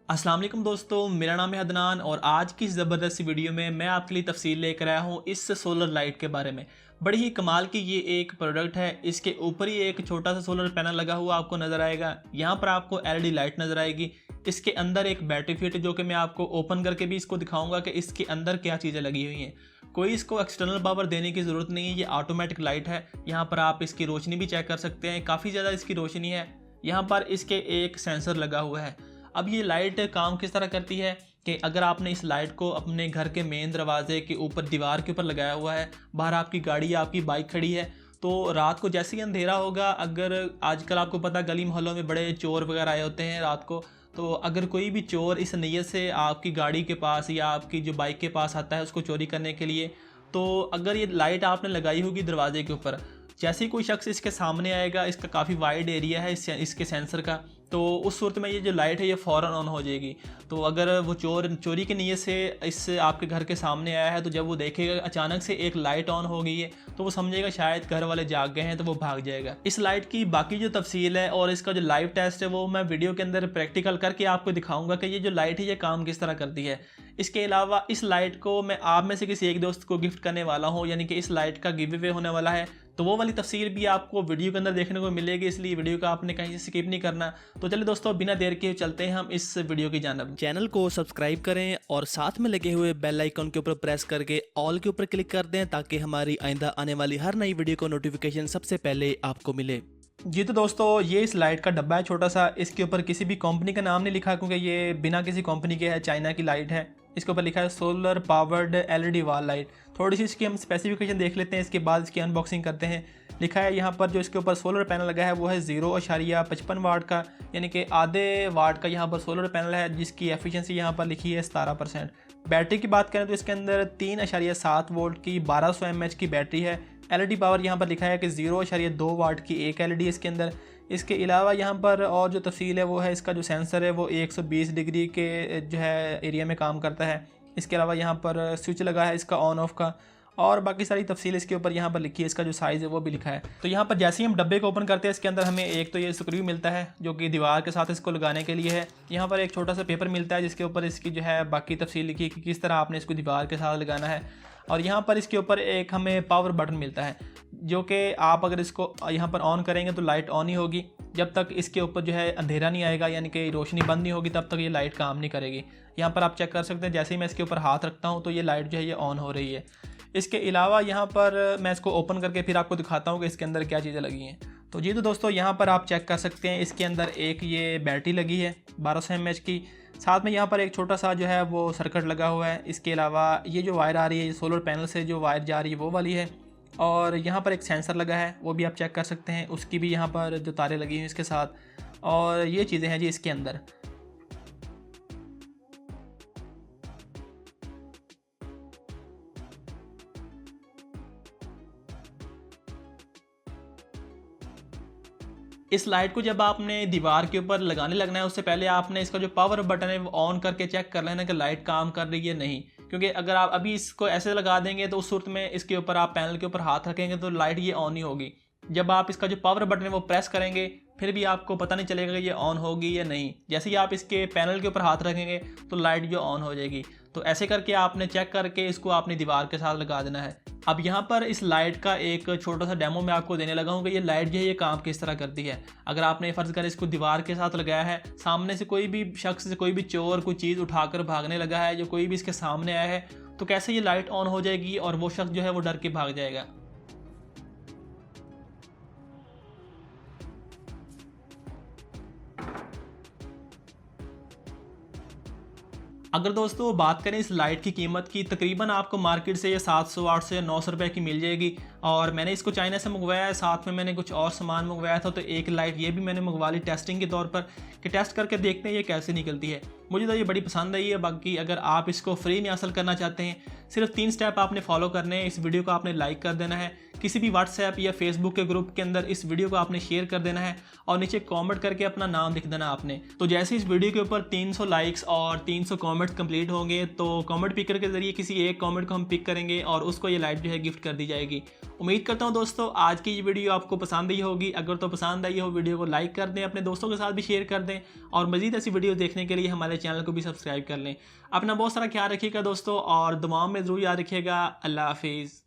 अस्सलाम वालेकुम दोस्तों, मेरा नाम है अदनान और आज की इस ज़बरदस्त वीडियो में मैं आपके लिए तफसील लेकर आया हूँ इस सोलर लाइट के बारे में। बड़ी ही कमाल की ये एक प्रोडक्ट है। इसके ऊपर ही एक छोटा सा सोलर पैनल लगा हुआ आपको नज़र आएगा। यहाँ पर आपको एलईडी लाइट नज़र आएगी। इसके अंदर एक बैटरी फिट जो कि मैं आपको ओपन करके भी इसको दिखाऊंगा कि इसके अंदर क्या चीज़ें लगी हुई हैं। कोई इसको एक्सटर्नल पावर देने की ज़रूरत नहीं है, ये ऑटोमेटिक लाइट है। यहाँ पर आप इसकी रोशनी भी चेक कर सकते हैं, काफ़ी ज़्यादा इसकी रोशनी है। यहाँ पर इसके एक सेंसर लगा हुआ है। अब ये लाइट काम किस तरह करती है कि अगर आपने इस लाइट को अपने घर के मेन दरवाजे के ऊपर दीवार के ऊपर लगाया हुआ है, बाहर आपकी गाड़ी या आपकी बाइक खड़ी है, तो रात को जैसे ही अंधेरा होगा, अगर आजकल आपको पता गली मोहल्लों में बड़े चोर वगैरह आए होते हैं रात को, तो अगर कोई भी चोर इस नीयत से आपकी गाड़ी के पास या आपकी जो बाइक के पास आता है उसको चोरी करने के लिए, तो अगर ये लाइट आपने लगाई होगी दरवाजे के ऊपर, जैसे ही कोई शख्स इसके सामने आएगा, इसका काफ़ी वाइड एरिया है इसके सेंसर का, तो उस सूरत में ये जो लाइट है ये फ़ौरन ऑन हो जाएगी। तो अगर वो चोरी की नीयत से इस आपके घर के सामने आया है, तो जब वो देखेगा अचानक से एक लाइट ऑन हो गई है, तो वो समझेगा शायद घर वाले जाग गए हैं, तो वो भाग जाएगा। इस लाइट की बाकी जो तफसील है और इसका जो लाइव टेस्ट है वो मैं वीडियो के अंदर प्रैक्टिकल करके आपको दिखाऊंगा कि ये जो लाइट है ये काम किस तरह करती है। इसके अलावा इस लाइट को मैं आप में से किसी एक दोस्त को गिफ्ट करने वाला हूँ, यानी कि इस लाइट का गिव अवे होने वाला है, तो वो वाली तफसील भी आपको वीडियो के अंदर देखने को मिलेगी, इसलिए वीडियो का आपने कहीं से स्किप नहीं करना। तो चलिए दोस्तों, बिना देर के चलते हैं हम इस वीडियो की जानिब। चैनल को सब्सक्राइब करें और साथ में लगे हुए बेल आइकन के ऊपर प्रेस करके ऑल के ऊपर क्लिक कर दें, ताकि हमारी आइंदा आने वाली हर नई वीडियो को नोटिफिकेशन सबसे पहले आपको मिले। जी तो दोस्तों, ये इस लाइट का डब्बा है छोटा सा। इसके ऊपर किसी भी कंपनी का नाम नहीं लिखा, क्योंकि ये बिना किसी कंपनी के है, चाइना की लाइट है। इसके ऊपर लिखा है solar powered LED wall light. थोड़ी सी इसकी हम स्पेसिफिकेशन देख लेते हैं, इसके बाद इसकी अनबॉक्सिंग करते हैं। लिखा है यहाँ पर जो इसके ऊपर सोलर पैनल लगा है वो है 0.55 वाट का, यानी कि आधे वाट का यहाँ पर सोलर पैनल है, जिसकी एफिशिएंसी यहाँ पर लिखी है 17%। बैटरी की बात करें तो इसके अंदर 3.7 वोल्ट की 1200 mAh की बैटरी है। एलईडी पावर यहाँ पर लिखा है कि 0.2 वाट की एक एलईडी इसके अंदर। इसके अलावा यहाँ पर और जो तफसील है वो है इसका जो सेंसर है वो 120 डिग्री के जो है एरिया में काम करता है। इसके अलावा यहाँ पर स्विच लगा है इसका ऑन ऑफ का, और बाकी सारी तफसील इसके ऊपर यहाँ पर लिखी है। इसका जो साइज़ है वो भी लिखा है। तो यहाँ पर जैसे ही हम डब्बे को ओपन करते हैं, इसके अंदर हमें एक तो ये स्क्रू मिलता है जो कि दीवार के साथ इसको लगाने के लिए है। यहाँ पर एक छोटा सा पेपर मिलता है जिसके ऊपर इसकी जो है बाकी तफसील लिखी है कि किस तरह आपने इसको दीवार के साथ लगाना है। और यहाँ पर इसके ऊपर एक हमें पावर बटन मिलता है, जो कि आप अगर इसको यहाँ पर ऑन करेंगे तो लाइट ऑन ही होगी। जब तक इसके ऊपर जो है अंधेरा नहीं आएगा, यानी कि रोशनी बंद नहीं होगी, तब तक ये लाइट काम नहीं करेगी। यहाँ पर आप चेक कर सकते हैं, जैसे ही मैं इसके ऊपर हाथ रखता हूँ तो ये लाइट जो है ये ऑन हो रही है। इसके अलावा यहाँ पर मैं इसको ओपन करके फिर आपको दिखाता हूँ कि इसके अंदर क्या चीज़ें लगी हैं। तो जी तो दोस्तों, यहाँ पर आप चेक कर सकते हैं, इसके अंदर एक ये बैटरी लगी है 1200 mAh की। साथ में यहाँ पर एक छोटा सा जो है वो सर्किट लगा हुआ है। इसके अलावा ये जो वायर आ रही है, सोलर पैनल से जो वायर जा रही है वो वाली है। और यहाँ पर एक सेंसर लगा है, वो भी आप चेक कर सकते हैं, उसकी भी यहाँ पर जो तारें लगी हैं इसके साथ। और ये चीज़ें हैं जी इसके अंदर। इस लाइट को जब आपने दीवार के ऊपर लगाने लगना है, उससे पहले आपने इसका जो पावर बटन है वो ऑन करके चेक कर लेना कि लाइट काम कर रही है नहीं। क्योंकि अगर आप अभी इसको ऐसे लगा देंगे तो उस सूरत में इसके ऊपर आप पैनल के ऊपर हाथ रखेंगे तो लाइट ये ऑन ही होगी। जब आप इसका जो पावर बटन है वो प्रेस करेंगे, फिर भी आपको पता नहीं चलेगा कि ये ऑन होगी या नहीं। जैसे ही आप इसके पैनल के ऊपर हाथ रखेंगे तो लाइट जो ऑन हो जाएगी। तो ऐसे करके आपने चेक करके इसको अपनी दीवार के साथ लगा देना है। अब यहाँ पर इस लाइट का एक छोटा सा डेमो मैं आपको देने लगा हूँ कि ये लाइट जो है ये काम किस तरह करती है। अगर आपने फ़र्ज़ कर इसको दीवार के साथ लगाया है, सामने से कोई भी शख्स, कोई भी चोर कोई चीज़ उठाकर भागने लगा है, जो कोई भी इसके सामने आया है, तो कैसे ये लाइट ऑन हो जाएगी और वो शख्स जो है वो डर के भाग जाएगा। अगर दोस्तों बात करें इस लाइट की कीमत की, तकरीबन आपको मार्केट से ये 700, 800 या 900 रुपये की मिल जाएगी। और मैंने इसको चाइना से मंगवाया है, साथ में मैंने कुछ और सामान मंगवाया था। तो एक लाइट ये भी मैंने मंगवा ली टेस्टिंग के तौर पर, कि टेस्ट करके देखते हैं ये कैसे निकलती है। मुझे तो ये बड़ी पसंद आई है। बाकी अगर आप इसको फ्री में हासिल करना चाहते हैं, सिर्फ 3 स्टेप आपने फॉलो करने हैं। इस वीडियो को आपने लाइक कर देना है, किसी भी व्हाट्सएप या फेसबुक के ग्रुप के अंदर इस वीडियो को आपने शेयर कर देना है और नीचे कमेंट करके अपना नाम लिख देना आपने। तो जैसे इस वीडियो के ऊपर 300 लाइक्स और 300 कमेंट्स कंप्लीट होंगे तो कमेंट पिकर के जरिए किसी एक कमेंट को हम पिक करेंगे और उसको ये लाइट जो है गिफ्ट कर दी जाएगी। उम्मीद करता हूँ दोस्तों आज की ये वीडियो आपको पसंद आई होगी। अगर तो पसंद आई हो वीडियो को लाइक कर दें, अपने दोस्तों के साथ भी शेयर कर दें और मज़ीद ऐसी वीडियो देखने के लिए हमारे चैनल को भी सब्सक्राइब कर लें। अपना बहुत सारा ख्याल रखिएगा दोस्तों और दुआओं में ज़रूर याद रखिएगा। अल्लाह हाफिज़।